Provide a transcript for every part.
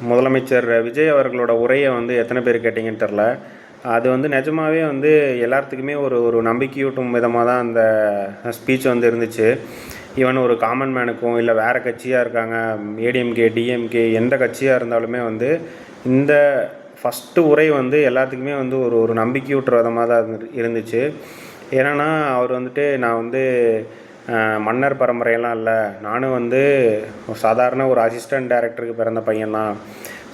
முதலமைச்சர் விஜய் அவர்களோட உரையை வந்து எத்தனை பேர் கேட்டிங்கன்னு தெரில. அது வந்து நிஜமாவே வந்து எல்லாத்துக்குமே ஒரு ஒரு நம்பிக்கையூட்டும் விதமாக தான் அந்த ஸ்பீச் வந்து இருந்துச்சு. ஈவன் ஒரு காமன் மேனுக்கும் இல்லை வேறு கட்சியாக இருக்காங்க, ஏடிஎம்கே டிஎம்கே எந்த கட்சியாக இருந்தாலுமே வந்து இந்த ஃபஸ்ட்டு உரை வந்து எல்லாத்துக்குமே வந்து ஒரு ஒரு நம்பிக்கையூட்டுற விதமாக தான் இருந்துச்சு. ஏன்னா அவர் வந்துட்டு நான் வந்து மன்னர் பரம்பரையெல்லாம் இல்லை, நானும் வந்து சாதாரண ஒரு அசிஸ்டன்ட் டைரக்டருக்கு பிறந்த பையன்தான்.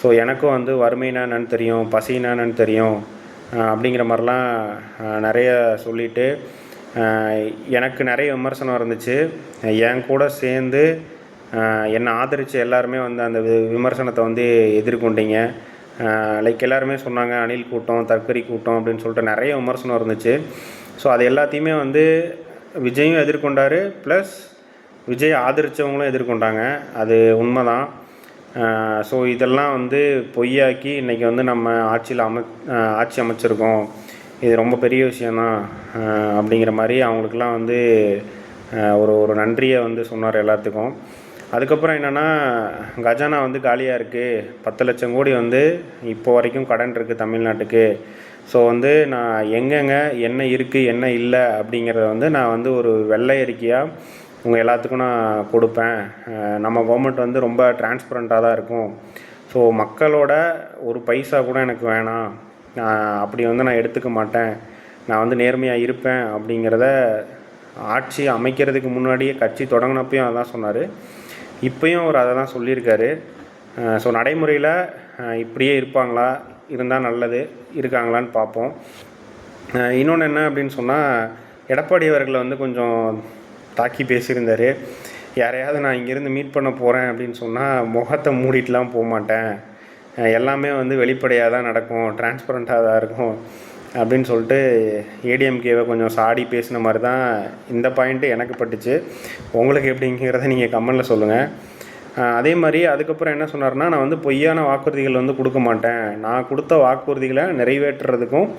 ஸோ எனக்கும் வந்து வறுமைனா என்னன்னு தெரியும், பசினா என்னன்னு தெரியும் அப்படிங்கிற மாதிரிலாம் நிறைய சொல்லிவிட்டு எனக்கு நிறைய விமர்சனம் இருந்துச்சு. என் கூட சேர்ந்து என்னை ஆதரித்த எல்லாருமே வந்து அந்த விமர்சனத்தை வந்து எதிர்கொண்டீங்க. லைக் எல்லாருமே சொன்னாங்க அணில் கூட்டம், தற்கறி கூட்டம் அப்படின்னு சொல்லிட்டு நிறைய விமர்சனம் இருந்துச்சு. ஸோ அது எல்லாத்தையுமே வந்து விஜயும் எதிர்கொண்டார், ப்ளஸ் விஜய் ஆதரித்தவங்களும் எதிர்கொண்டாங்க. அது உண்மை தான். ஸோ இதெல்லாம் வந்து பொய்யாக்கி இன்றைக்கி வந்து நம்ம ஆட்சி அமைச்சிருக்கோம், இது ரொம்ப பெரிய விஷயந்தான் அப்படிங்கிற மாதிரி அவங்களுக்கெல்லாம் வந்து ஒரு ஒரு நன்றியை வந்து சொன்னார் எல்லாத்துக்கும். அதுக்கப்புறம் என்னென்னா, கஜானா வந்து காலியாக இருக்குது, 10 லட்சம் கோடி வந்து இப்போ வரைக்கும் கடன் இருக்குது தமிழ்நாட்டுக்கு. ஸோ வந்து நான் எங்கெங்கே என்ன இருக்குது என்ன இல்லை அப்படிங்கிறத வந்து நான் வந்து ஒரு வெள்ளை அறிக்கையாக உங்கள் எல்லாத்துக்கும் நான் கொடுப்பேன். நம்ம கவர்மெண்ட் வந்து ரொம்ப டிரான்ஸ்பரண்ட்டாக தான் இருக்கும். ஸோ மக்களோட ஒரு பைசா கூட எனக்கு வேணாம், அப்படி வந்து நான் எடுத்துக்க மாட்டேன், நான் வந்து நேர்மையாக இருப்பேன் அப்படிங்கிறத ஆட்சி அமைக்கிறதுக்கு முன்னாடியே கட்சி தொடங்கினப்பையும் அதான் சொன்னார். இப்போயும் அவர் அதை தான் சொல்லியிருக்காரு. ஸோ நடைமுறையில் இப்படியே இருப்பாங்களா, இருந்தால் நல்லது, இருக்காங்களான்னு பார்ப்போம். இன்னொன்று என்ன அப்படின்னு சொன்னால், எடப்பாடி அவர்களை வந்து கொஞ்சம் தாக்கி பேசியிருந்தார். யாரையாவது நான் இங்கேருந்து மீட் பண்ண போகிறேன் அப்படின்னு சொன்னால் முகத்தை மூடிட்டுலாம் போக மாட்டேன், எல்லாமே வந்து வெளிப்படையாக தான் நடக்கும், டிரான்ஸ்பரண்ட்டாக தான் இருக்கும் அப்படின்னு சொல்லிட்டு ஏடிஎம்கேவை கொஞ்சம் சாடி பேசின மாதிரி தான் இந்த பாயிண்ட்டு எனக்கு பட்டுச்சு. உங்களுக்கு எப்படிங்கிறத நீங்கள் கமெண்டில் சொல்லுங்கள். அதே மாதிரி அதுக்கப்புறம் என்ன சொன்னார்னா, நான் வந்து பொய்யான வாக்குறுதிகள் வந்து கொடுக்க மாட்டேன், நான் கொடுத்த வாக்குறுதிகளை நிறைவேற்றுறதுக்கும்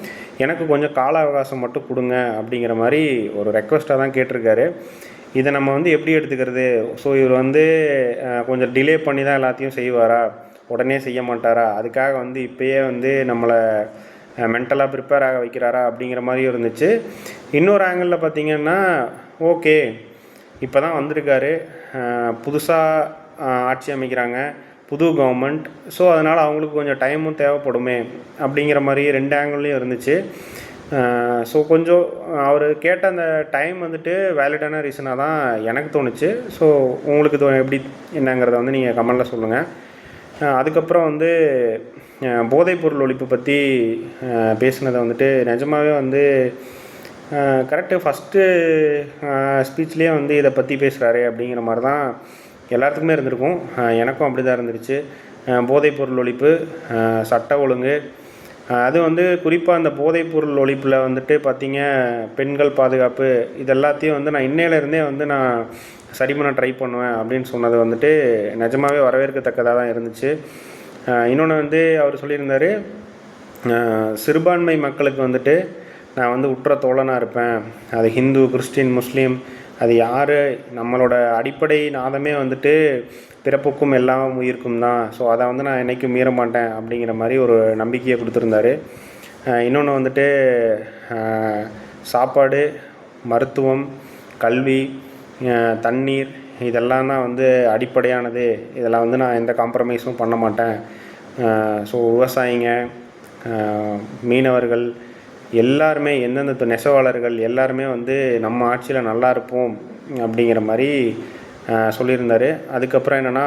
எனக்கு கொஞ்சம் கால அவகாசம் மட்டும் கொடுங்க அப்படிங்கிற மாதிரி ஒரு ரெக்வஸ்ட்டாக தான் கேட்டிருக்காரு. இதை நம்ம வந்து எப்படி எடுத்துக்கிறது? ஸோ இவர் வந்து கொஞ்சம் டிலே பண்ணி தான் எல்லாத்தையும் செய்வாரா, உடனே செய்ய மாட்டாரா, அதுக்காக வந்து இப்போயே வந்து நம்மளை மென்டலாக ப்ரிப்பேர் ஆக வைக்கிறாரா அப்படிங்கிற மாதிரியும் இருந்துச்சு. இன்னொரு ஆங்கிளில் பார்த்திங்கன்னா, ஓகே இப்போ தான் வந்திருக்காரு, புதுசாக ஆட்சி அமைக்கிறாங்க, புது கவர்மெண்ட், ஸோ அதனால் அவங்களுக்கு கொஞ்சம் டைமும் தேவைப்படுமே அப்படிங்கிற மாதிரி 2 ஆங்கிள்லேயும் இருந்துச்சு. ஸோ கொஞ்சம் அவர் கேட்ட அந்த டைம் வந்துட்டு வேலிடான ரீசனாக தான் எனக்கு தோணுச்சு. ஸோ உங்களுக்கு எப்படி என்னங்கிறத வந்து நீங்கள் கமெண்டில் சொல்லுங்கள். அதுக்கப்புறம் வந்து போதைப்பொருள் ஒழிப்பு பற்றி பேசுனதை வந்துட்டு நிஜமாகவே வந்து கரெக்டு, ஃபஸ்ட்டு ஸ்பீச்லேயே வந்து இதை பற்றி பேசுகிறாரு அப்படிங்கிற மாதிரி தான் எல்லாத்துக்குமே இருந்திருக்கும். எனக்கும் அப்படி தான் இருந்துருச்சு. போதைப்பொருள் ஒழிப்பு, சட்ட ஒழுங்கு, அது வந்து குறிப்பாக அந்த போதைப்பொருள் ஒழிப்பில் வந்துட்டு பார்த்திங்க, பெண்கள் பாதுகாப்பு, இது எல்லாத்தையும் வந்து நான் இன்னையிலேருந்தே வந்து நான் சரி பண்ண ட்ரை பண்ணுவேன் அப்படின்னு சொன்னது வந்துட்டு நிஜமாகவே வரவேற்கத்தக்கதாக தான் இருந்துச்சு. இன்னொன்று வந்து அவர் சொல்லியிருந்தார், சிறுபான்மை மக்களுக்கு வந்துட்டு நான் வந்து உற்ற தோழனாக இருப்பேன், அது ஹிந்து, கிறிஸ்டின், முஸ்லீம், அது யார், நம்மளோட அடிப்படை நாதமே வந்துட்டு பிறப்புக்கும் எல்லாம் உயிருக்கும் தான். ஸோ அதை வந்து நான் என்றைக்கும் மீற மாட்டேன் அப்படிங்கிற மாதிரி ஒரு நம்பிக்கையை கொடுத்துருந்தாரு. இன்னொன்று வந்துட்டு சாப்பாடு, மருத்துவம், கல்வி, தண்ணீர், இதெல்லாம் தான் வந்து அடிப்படையானது, இதெல்லாம் வந்து நான் எந்த காம்ப்ரமைஸும் பண்ண மாட்டேன். ஸோ விவசாயிங்க, மீனவர்கள் எல்லாருமே, எந்தெந்த நெசவாளர்கள் எல்லாருமே வந்து நம்ம ஆட்சியில் நல்லா இருப்போம் அப்படிங்கிற மாதிரி சொல்லியிருந்தார். அதுக்கப்புறம் என்னென்னா,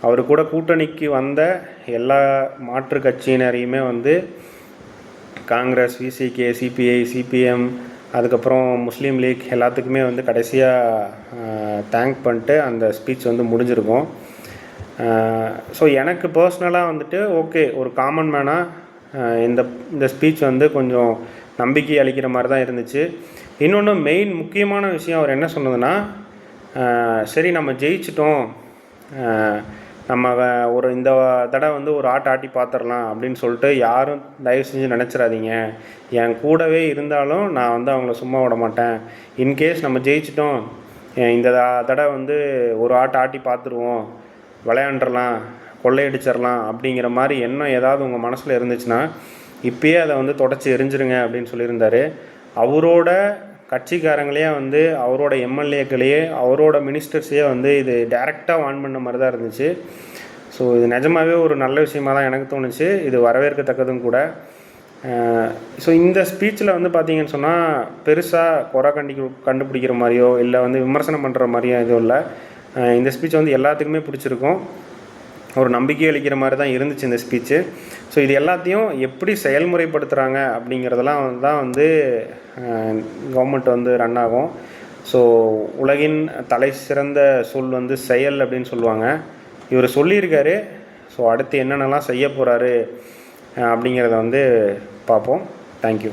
அவர் கூட கூட்டணிக்கு வந்த எல்லா மாற்று கட்சியினரையுமே வந்து காங்கிரஸ், விசிகே, சிபிஐ, சிபிஎம், அதுக்கப்புறம் முஸ்லீம் லீக் எல்லாத்துக்குமே வந்து கடைசியாக தேங்க் பண்ணிட்டு அந்த ஸ்பீச் வந்து முடிஞ்சிருக்கும். ஸோ எனக்கு பர்சனலாக வந்துட்டு ஓகே, ஒரு காமன் மேனாக இந்த ஸ்பீச் வந்து கொஞ்சம் நம்பிக்கை அளிக்கிற மாதிரி தான் இருந்துச்சு. இன்னொன்று மெயின் முக்கியமான விஷயம் அவர் என்ன சொன்னதுன்னா, சரி நம்ம ஜெயிச்சிட்டோம், நம்ம ஒரு இந்த தடவை வந்து ஒரு ஆட்டி பார்த்துடலாம் அப்படின்னு சொல்லிட்டு யாரும் தயவு செஞ்சு நினச்சிடாதீங்க, என் கூடவே இருந்தாலும் நான் வந்து அவங்கள சும்மா விட மாட்டேன், இன்கேஸ் நம்ம ஜெயிச்சிட்டோம், இந்த தடவை வந்து ஒரு ஆட்டி பார்த்துருவோம், விளையாண்டுடலாம், கொள்ளையடிச்சிடலாம் அப்படிங்கிற மாதிரி எண்ணம் ஏதாவது உங்கள் மனசில் இருந்துச்சுன்னா இப்பயே அதை வந்து தொடச்சி எரிஞ்சிருங்க அப்படின்னு சொல்லியிருந்தார். அவரோட கட்சிக்காரங்களே வந்து அவரோட எம்எல்ஏக்களையே அவரோட மினிஸ்டர்ஸையே வந்து இது டைரெக்டாக வான் பண்ண மாதிரி தான் இருந்துச்சு. ஸோ இது நிஜமாகவே ஒரு நல்ல விஷயமாக தான் எனக்கு தோணுச்சு. இது வரவேற்கத்தக்கதும் கூட. ஸோ இந்த ஸ்பீச்சில் வந்து பார்த்திங்கன்னு சொன்னால் பெருசாக குறை கண்டுபிடிக்கிற மாதிரியோ இல்லை வந்து விமர்சனம் பண்ணுற மாதிரியோ எதுவும் இல்லை. இந்த ஸ்பீச் வந்து எல்லாத்துக்குமே பிடிச்சிருக்கும். ஒரு நம்பிக்கை அளிக்கிற மாதிரி தான் இருந்துச்சு இந்த ஸ்பீச்சு. ஸோ இது எல்லாத்தையும் எப்படி செயல்முறைப்படுத்துகிறாங்க அப்படிங்கிறதெல்லாம் தான் வந்து கவர்மெண்ட் வந்து ரன் ஆகும். ஸோ உலகின் தலை சிறந்த சொல் வந்து செயல் அப்படின்னு சொல்லுவாங்க. இவர் சொல்லியிருக்காரு. ஸோ அடுத்து என்னென்னலாம் செய்ய போகிறாரு அப்படிங்கிறத வந்து பார்ப்போம். தேங்க்யூ.